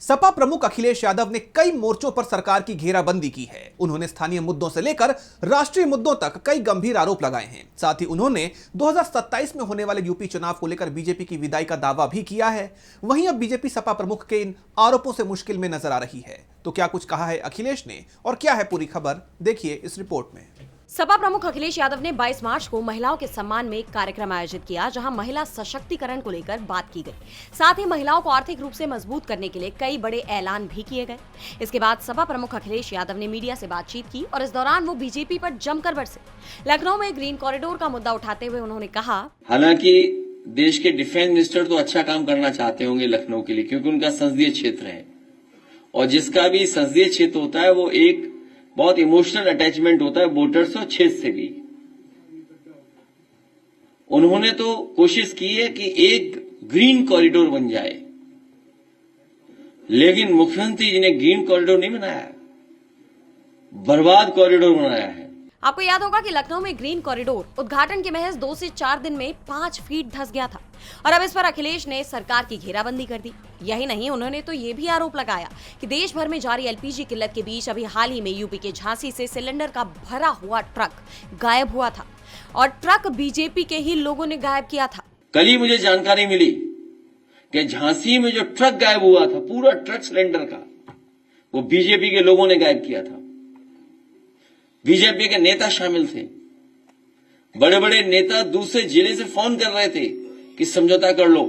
सपा प्रमुख अखिलेश यादव ने कई मोर्चों पर सरकार की घेराबंदी की है। उन्होंने स्थानीय मुद्दों से लेकर राष्ट्रीय मुद्दों तक कई गंभीर आरोप लगाए हैं। साथ ही उन्होंने 2027 में होने वाले यूपी चुनाव को लेकर बीजेपी की विदाई का दावा भी किया है। वहीं अब बीजेपी सपा प्रमुख के इन आरोपों से मुश्किल में नजर आ रही है। तो क्या कुछ कहा है अखिलेश ने और क्या है पूरी खबर, देखिए इस रिपोर्ट में। सपा प्रमुख अखिलेश यादव ने 22 मार्च को महिलाओं के सम्मान में एक कार्यक्रम आयोजित किया, जहां महिला सशक्तिकरण को लेकर बात की गई। साथ ही महिलाओं को आर्थिक रूप से मजबूत करने के लिए कई बड़े ऐलान भी किए गए। इसके बाद सपा प्रमुख अखिलेश यादव ने मीडिया से बातचीत की और इस दौरान वो बीजेपी पर जमकर बरसे। लखनऊ में ग्रीन कॉरिडोर का मुद्दा उठाते हुए उन्होंने कहा, हालांकि देश के डिफेंस मिनिस्टर तो अच्छा काम करना चाहते होंगे लखनऊ के लिए, क्योंकि उनका संसदीय क्षेत्र है और जिसका भी संसदीय क्षेत्र होता है वो एक बहुत इमोशनल अटैचमेंट होता है वोटर्स और क्षेत्र से भी। उन्होंने तो कोशिश की है कि एक ग्रीन कॉरिडोर बन जाए, लेकिन मुख्यमंत्री जी ने ग्रीन कॉरिडोर नहीं बनाया, बर्बाद कॉरिडोर बनाया है। आपको याद होगा कि लखनऊ में ग्रीन कॉरिडोर उद्घाटन के महज 2 से 4 दिन में 5 फीट धंस गया था और अब इस पर अखिलेश ने सरकार की घेराबंदी कर दी। यही नहीं, उन्होंने तो ये भी आरोप लगाया कि देश भर में जारी एलपीजी किल्लत के बीच अभी हाल ही में यूपी के झांसी से सिलेंडर का भरा हुआ ट्रक गायब हुआ था और ट्रक बीजेपी के ही लोगों ने गायब किया था। कल ही मुझे जानकारी मिली कि झांसी में जो ट्रक गायब हुआ था, पूरा ट्रक सिलेंडर का, वो बीजेपी के लोगों ने गायब किया था। बीजेपी के नेता शामिल थे, बड़े बड़े नेता दूसरे जिले से फोन कर रहे थे कि समझौता कर लो।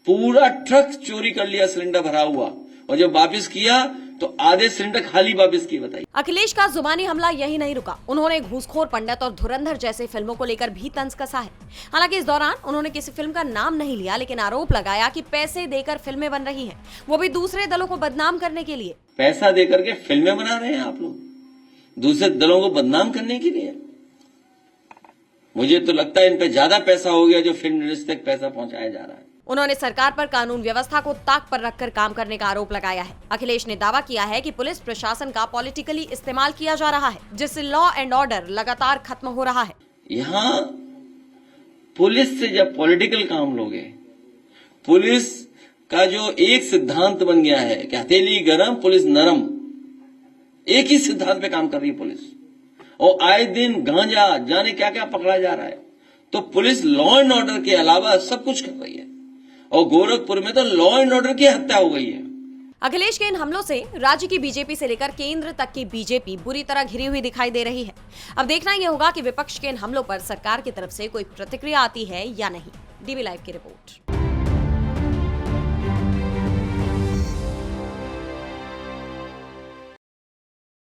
पूरा ट्रक चोरी कर लिया, सिलेंडर भरा हुआ, और जब वापस किया तो आधे सिलेंडर खाली वापस किए। बताइए। अखिलेश का जुबानी हमला यही नहीं रुका, उन्होंने घूसखोर पंडित और धुरंधर जैसे फिल्मों को लेकर भी तंज कसा है। हालांकि इस दौरान उन्होंने किसी फिल्म का नाम नहीं लिया, लेकिन आरोप लगाया कि पैसे देकर फिल्में बन रही हैं, वो भी दूसरे दलों को बदनाम करने के लिए। पैसा देकर के फिल्में बना रहे हैं आप लोग, दूसरे दलों को बदनाम करने के लिए। मुझे तो लगता है इन पे ज्यादा पैसा हो गया जो फिल्म इंडस्ट्री तक पैसा पहुंचाया जा रहा है। उन्होंने सरकार पर कानून व्यवस्था को ताक पर रखकर काम करने का आरोप लगाया है। अखिलेश ने दावा किया है कि पुलिस प्रशासन का पॉलिटिकली इस्तेमाल किया जा रहा है, जिससे लॉ एंड ऑर्डर लगातार खत्म हो रहा है। यहाँ पुलिस से जब पॉलिटिकल काम लोगे, पुलिस का जो एक सिद्धांत बन गया है कि हथेली गरम पुलिस नरम, एक ही सिद्धांत पे काम कर रही है पुलिस, और आए दिन गांजा जाने क्या क्या पकड़ा जा रहा है। तो पुलिस लॉ एंड ऑर्डर के अलावा सब कुछ कर रही है, और गोरखपुर में तो लॉ एंड ऑर्डर की हत्या हो गई है। अखिलेश के इन हमलों से राज्य की बीजेपी से लेकर केंद्र तक की बीजेपी बुरी तरह घिरी हुई दिखाई दे रही है। अब देखना यह होगा कि विपक्ष के इन हमलों पर सरकार की तरफ से कोई प्रतिक्रिया आती है या नहीं। डीबी लाइव की रिपोर्ट।